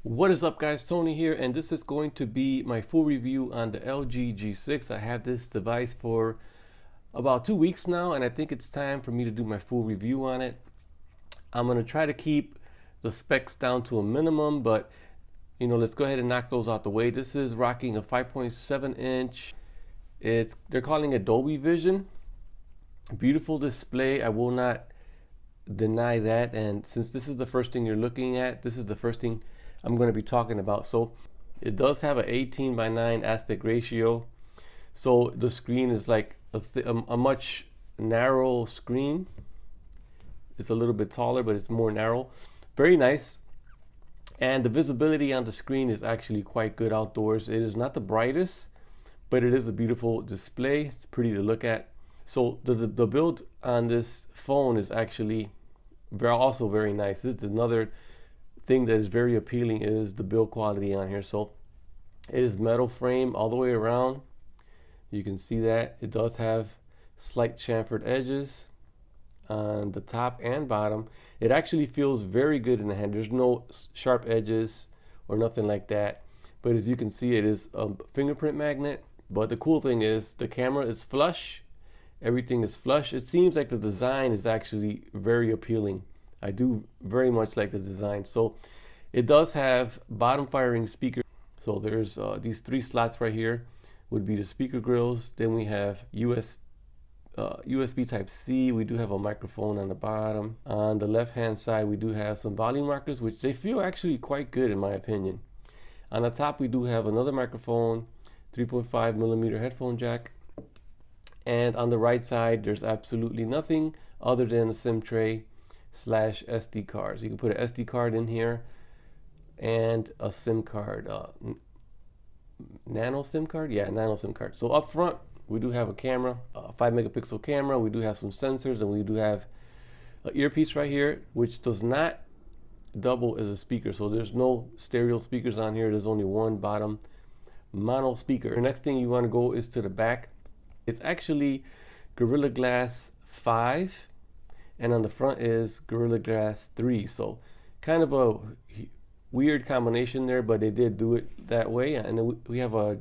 What is up, guys? Tony here, and this is going to be my full review on the LG G6. I have this device for about 2 weeks now, and I think it's time for me to do my full review on it. I'm going to try to keep the specs down to a minimum, but let's go ahead and knock those out the way. This is rocking a 5.7 inch. They're calling it Dolby Vision. Beautiful display. I will not deny that, and since this is the first thing you're looking at, this is the first thing I'm going to be talking about. So it does have an 18:9 aspect ratio, so the screen is like a much narrow screen. It's a little bit taller, but it's more narrow. Very nice. And the visibility on the screen is actually quite good outdoors. It is not the brightest, but it is a beautiful display. It's pretty to look at. So the build on this phone is actually also very nice. This is another thing that is very appealing, is the build quality on here. So it is metal frame all the way around. You can see that it does have slight chamfered edges on the top and bottom. It actually feels very good in the hand. There's no sharp edges or nothing like that, but as you can see, it is a fingerprint magnet. But the cool thing is the camera is flush. Everything is flush. It seems like the design is actually very appealing. I do very much like the design. So it does have bottom firing speakers. So there's these 3 slots right here would be the speaker grills. Then we have USB type C. We do have a microphone on the bottom. On the left hand side, we do have some volume markers, which they feel actually quite good in my opinion. On the top, we do have another microphone, 3.5 millimeter headphone jack. And on the right side, there's absolutely nothing other than a SIM tray / SD card. So you can put an SD card in here and a SIM card, nano SIM card. Yeah, nano SIM card. So up front, we do have a camera, a 5 megapixel camera. We do have some sensors, and we do have an earpiece right here, which does not double as a speaker. So there's no stereo speakers on here. There's only one bottom mono speaker. The next thing you want to go is to the back. It's actually Gorilla Glass 5, and on the front is Gorilla Glass 3. So kind of a weird combination there, but they did do it that way. And then we have a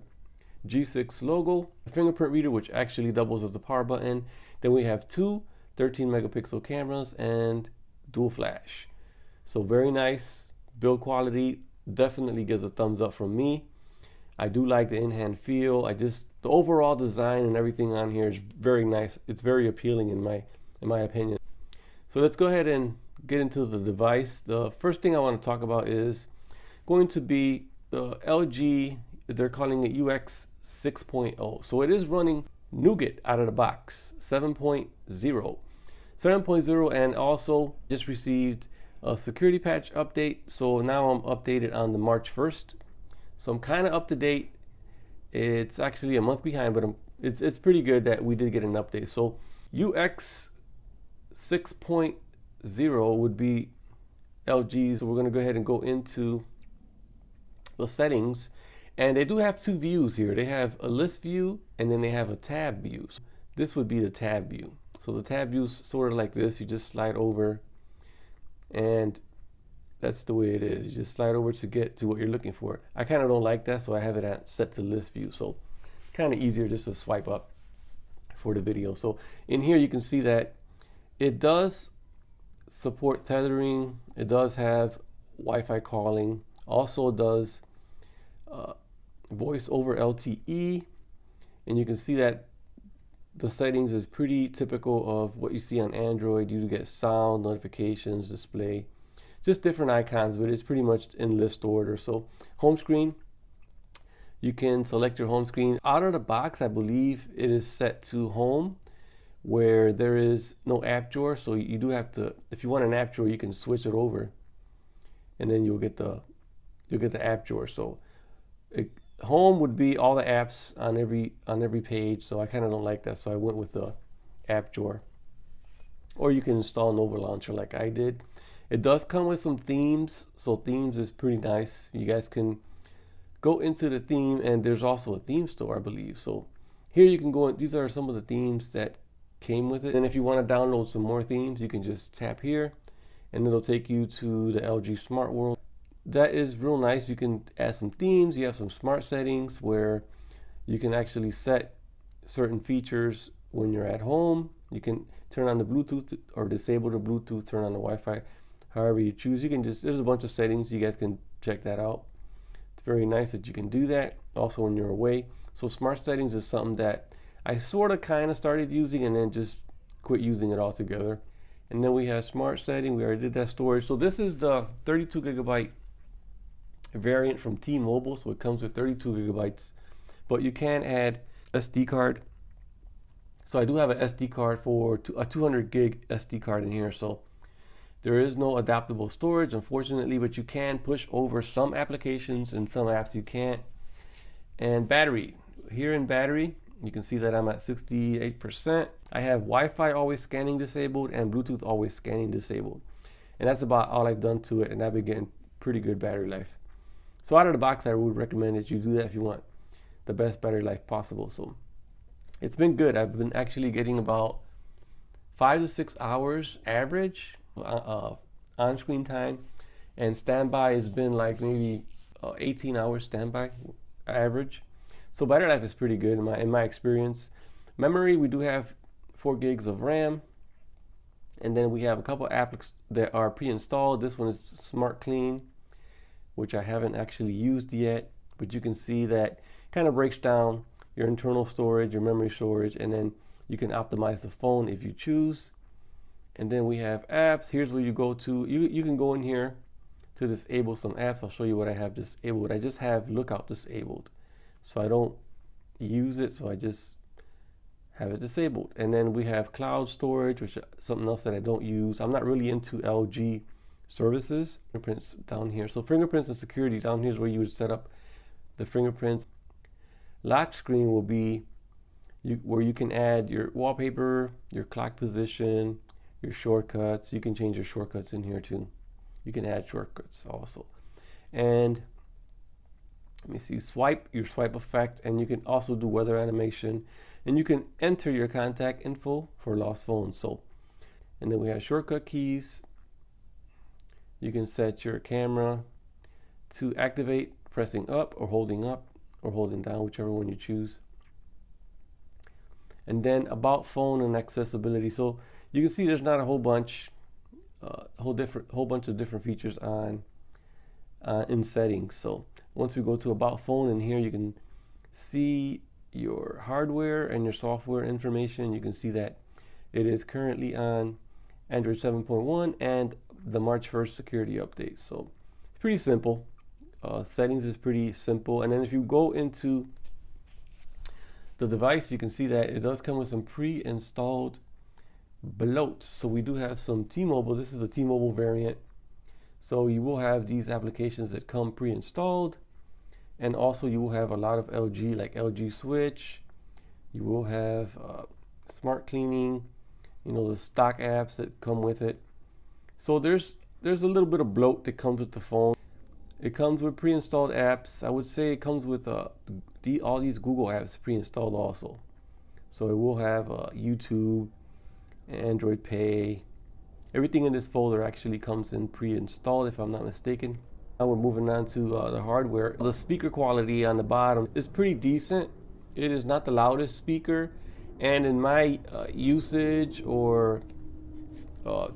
G6 logo, a fingerprint reader, which actually doubles as a power button. Then we have 2 13 megapixel cameras and dual flash. So very nice build quality. Definitely gives a thumbs up from me. I do like the in-hand feel. The overall design and everything on here is very nice. It's very appealing in my opinion. So let's go ahead and get into the device. The first thing I want to talk about is going to be the LG. They're calling it UX 6.0. So it is running Nougat out of the box, 7.0. 7.0, and also just received a security patch update. So now I'm updated on the March 1st. So I'm kind of up to date. It's actually a month behind, but it's pretty good that we did get an update. So UX 6.0 would be LG's. So we're going to go ahead and go into the settings, and they do have 2 views here. They have a list view, and then they have a tab view. So this would be the tab view. So the tab view is sort of like this. You just slide over, and that's the way it is. You just slide over to get to what you're looking for. I kind of don't like that, so I have it set to list view. So kind of easier just to swipe up for the video. So in here you can see that it does support tethering. It does have Wi-Fi calling. Also does voice over LTE. And you can see that the settings is pretty typical of what you see on Android. You do get sound, notifications, display, just different icons, but it's pretty much in list order. So home screen, you can select your home screen. Out of the box, I believe it is set to home, where there is no app drawer. So you do have to, if you want an app drawer, you can switch it over, and then you'll get the app drawer. So home would be all the apps on every page. So I kind of don't like that, so I went with the app drawer. Or you can install an over launcher like I did. It does come with some themes, so themes is pretty nice. You guys can go into the theme, and there's also a theme store, I believe. So here you can go, and these are some of the themes that came with it. And if you want to download some more themes, you can just tap here, and it'll take you to the LG Smart World. that is real nice. You can add some themes. You have some smart settings where you can actually set certain features when you're at home. You can turn on the Bluetooth or disable the Bluetooth, turn on the Wi-Fi, however you choose. You can just, there's a bunch of settings. You guys can check that out. It's very nice that you can do that also when you're away. So smart settings is something that I sort of kind of started using and then just quit using it altogether. And then we have smart setting. We already did that. Storage. So this is the 32 gigabyte variant from T-Mobile. So it comes with 32 gigabytes, but you can add SD card. So I do have an SD card for a 200 gig SD card in here. So there is no adaptable storage, unfortunately, but you can push over some applications and some apps you can't. And battery. Here in battery, you can see that I'm at 68%. I have Wi-Fi always scanning disabled and Bluetooth always scanning disabled. And that's about all I've done to it, and I've been getting pretty good battery life. So out of the box, I would recommend that you do that if you want the best battery life possible. So it's been good. I've been actually getting about 5 to 6 hours average on-screen time, and standby has been like maybe 18 hours standby average. So battery life is pretty good in my experience. Memory, we do have 4 gigs of RAM, and then we have a couple apps that are pre-installed. This one is Smart Clean, which I haven't actually used yet, but you can see that kind of breaks down your internal storage, your memory storage, and then you can optimize the phone if you choose. And then we have apps. Here's where you go to. You can go in here to disable some apps. I'll show you what I have disabled. I just have Lookout disabled, so I don't use it, so I just have it disabled. And then we have cloud storage, which is something else that I don't use. I'm not really into LG services. Fingerprints down here. So fingerprints and security down here is where you would set up the fingerprints. Lock screen will be where you can add your wallpaper, your clock position, your shortcuts. You can change your shortcuts in here too. You can add shortcuts also. And let me see, your swipe effect, and you can also do weather animation, and you can enter your contact info for lost phones. So, and then we have shortcut keys. You can set your camera to activate pressing up or holding down, whichever one you choose. And then about phone and accessibility. So you can see there's not a whole bunch, whole bunch of different features on in settings. So once we go to about phone, in here you can see your hardware and your software information. You can see that it is currently on Android 7.1 and the March 1st security update. So it's pretty simple. Settings is pretty simple. And then if you go into the device, you can see that it does come with some pre-installed bloat. So we do have some T-Mobile. This is a T-Mobile variant. So you will have these applications that come pre-installed. And also you will have a lot of LG, like LG Switch. You will have smart cleaning, you know, the stock apps that come with it. So there's a little bit of bloat that comes with the phone. It comes with pre-installed apps. I would say it comes with all these Google apps pre-installed also. So it will have YouTube, Android Pay. Everything in this folder actually comes in pre-installed, if I'm not mistaken. Now we're moving on to the hardware. The speaker quality on the bottom is pretty decent. It is not the loudest speaker, and in my usage or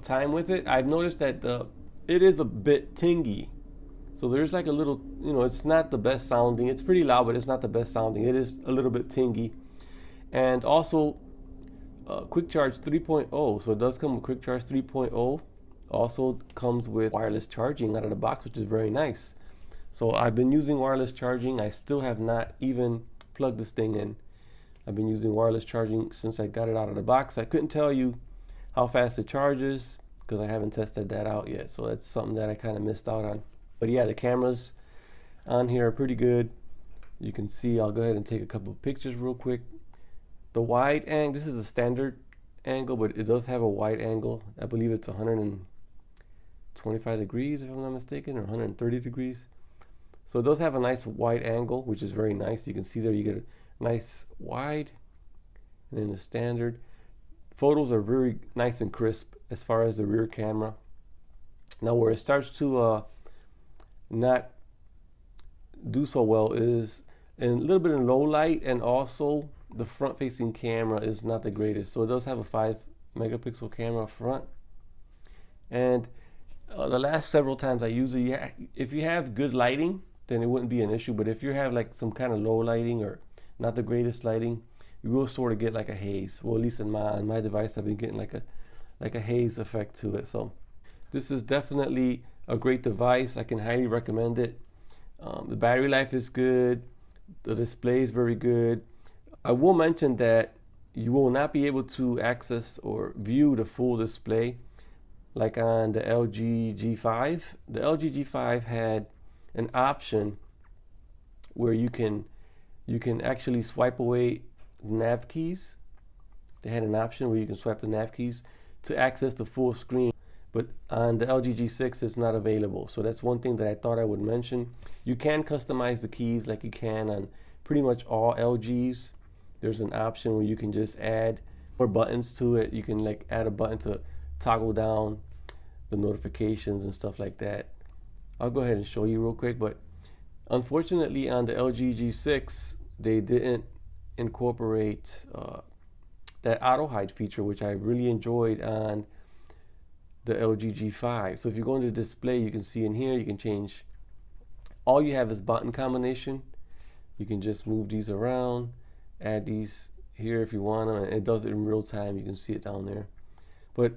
time with it, I've noticed that it is a bit tingy. So there's like a little, you know, it's not the best sounding. It's pretty loud, but it's not the best sounding. It is a little bit tingy. And also Quick Charge 3.0. So it does come with Quick Charge 3.0. Also comes with wireless charging out of the box, which is very nice. So I've been using wireless charging. I still have not even plugged this thing in. I've been using wireless charging since I got it out of the box. I couldn't tell you how fast it charges because I haven't tested that out yet. So that's something that I kind of missed out on. But yeah, the cameras on here are pretty good. You can see, I'll go ahead and take a couple of pictures real quick. The wide angle, this is a standard angle, but it does have a wide angle. I believe it's 125 degrees, if I'm not mistaken, or 130 degrees. So it does have a nice wide angle, which is very nice. You can see there you get a nice wide, and then the standard. Photos are very nice and crisp as far as the rear camera. Now where it starts to not do so well is a little bit in low light, and also the front facing camera is not the greatest. So it does have a 5 megapixel camera up front, and the last several times I use it, if you have good lighting, then it wouldn't be an issue. But if you have like some kind of low lighting or not the greatest lighting, you will sort of get like a haze. Well, at least on my device, I've been getting like a haze effect to it. So this is definitely a great device. I can highly recommend it. The battery life is good. The display is very good. I will mention that you will not be able to access or view the full display like on the LG G5. The LG G5 had an option where you can actually swipe away nav keys. They had an option where you can swipe the nav keys to access the full screen, but on the LG G6 it's not available. So that's one thing that I thought I would mention. You can customize the keys like you can on pretty much all LGs. There's an option where you can just add more buttons to it. You can like add a button to toggle down the notifications and stuff like that. I'll go ahead and show you real quick, but unfortunately on the LG G6 they didn't incorporate that auto hide feature, which I really enjoyed on the LG G5. So if you go into display, you can see in here you can change, all you have is button combination. You can just move these around, add these here if you want them, and it does it in real time. You can see it down there. But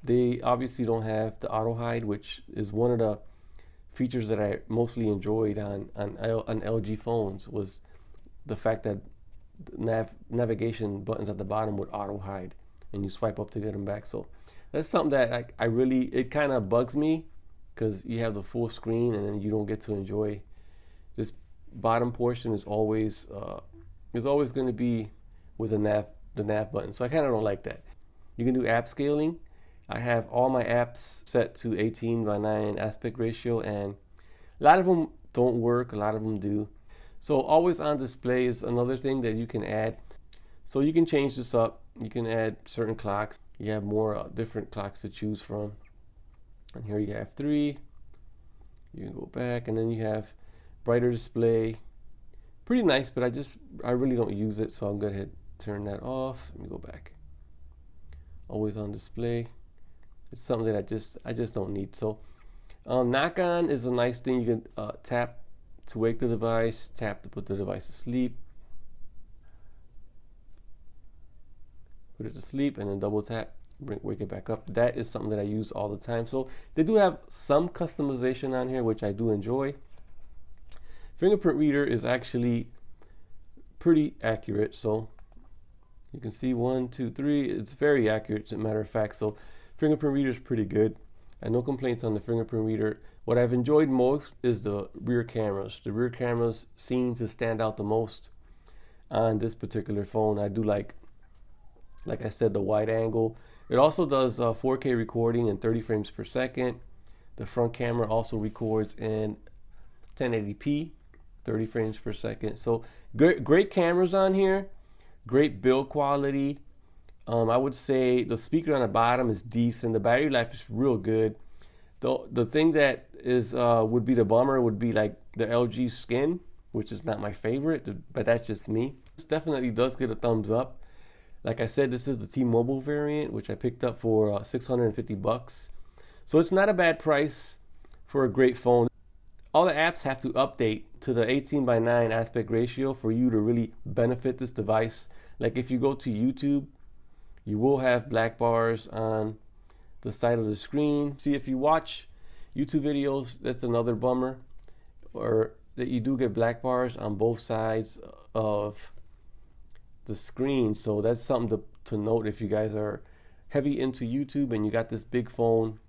they obviously don't have the auto hide, which is one of the features that I mostly enjoyed on LG phones, was the fact that navigation buttons at the bottom would auto hide and you swipe up to get them back. So that's something that I really, it kind of bugs me, because you have the full screen and then you don't get to enjoy this bottom portion. Is always going to be with the nav button. So I kind of don't like that. You can do app scaling. I have all my apps set to 18:9 aspect ratio, and a lot of them don't work, a lot of them do. So always on display is another thing that you can add. So you can change this up. You can add certain clocks. You have more different clocks to choose from. And here you have 3. You can go back, and then you have brighter display. Pretty nice, but I really don't use it, so I'm going to turn that off. Let me go back. Always on display. It's something that I just don't need. So knock on is a nice thing. You can tap to wake the device, tap to put the device to sleep, put it to sleep, and then double tap, wake it back up. That is something that I use all the time. So they do have some customization on here, which I do enjoy. Fingerprint reader is actually pretty accurate. So you can see 1, 2, 3. It's very accurate, as a matter of fact. So fingerprint reader is pretty good. And no complaints on the fingerprint reader. What I've enjoyed most is the rear cameras. The rear cameras seem to stand out the most on this particular phone. I do like I said, the wide angle. It also does 4K recording in 30 frames per second. The front camera also records in 1080p, 30 frames per second. So great cameras on here. Great build quality. I would say the speaker on the bottom is decent. The battery life is real good. The thing that is would be the bummer would be like the LG skin, which is not my favorite, but that's just me. This definitely does get a thumbs up. Like I said, this is the T-Mobile variant, which I picked up for 650 bucks. So it's not a bad price for a great phone. All the apps have to update to the 18:9 aspect ratio for you to really benefit this device. Like if you go to YouTube, you will have black bars on the side of the screen. See, if you watch YouTube videos, that's another bummer, or that you do get black bars on both sides of the screen. So that's something to note if you guys are heavy into YouTube and you got this big phone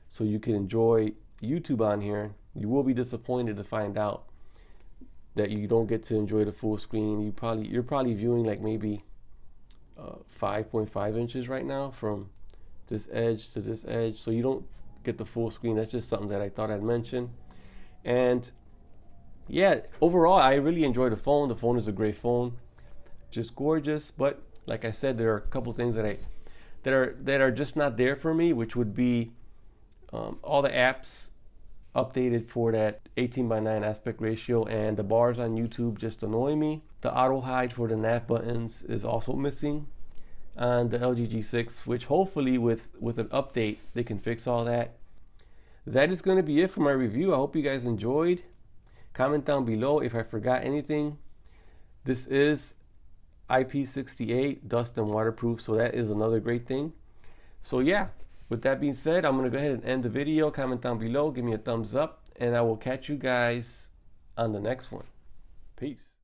so you can enjoy YouTube on here. You will be disappointed to find out that you don't get to enjoy the full screen. You're probably viewing like maybe 5.5 inches right now from this edge to this edge, so you don't get the full screen. That's just something that I thought I'd mention. And yeah, overall I really enjoy the phone. The phone is a great phone, just gorgeous. But like I said, there are a couple things that are just not there for me, which would be all the apps updated for that 18:9 aspect ratio, and the bars on YouTube just annoy me. The auto hide for the nav buttons is also missing on the LG G6, which hopefully with an update they can fix all that. That is going to be it for my review. I hope you guys enjoyed. Comment down below if I forgot anything. This is IP68 dust and waterproof, so that is another great thing. So yeah, with that being said, I'm going to go ahead and end the video. Comment down below, give me a thumbs up, and I will catch you guys on the next one. Peace.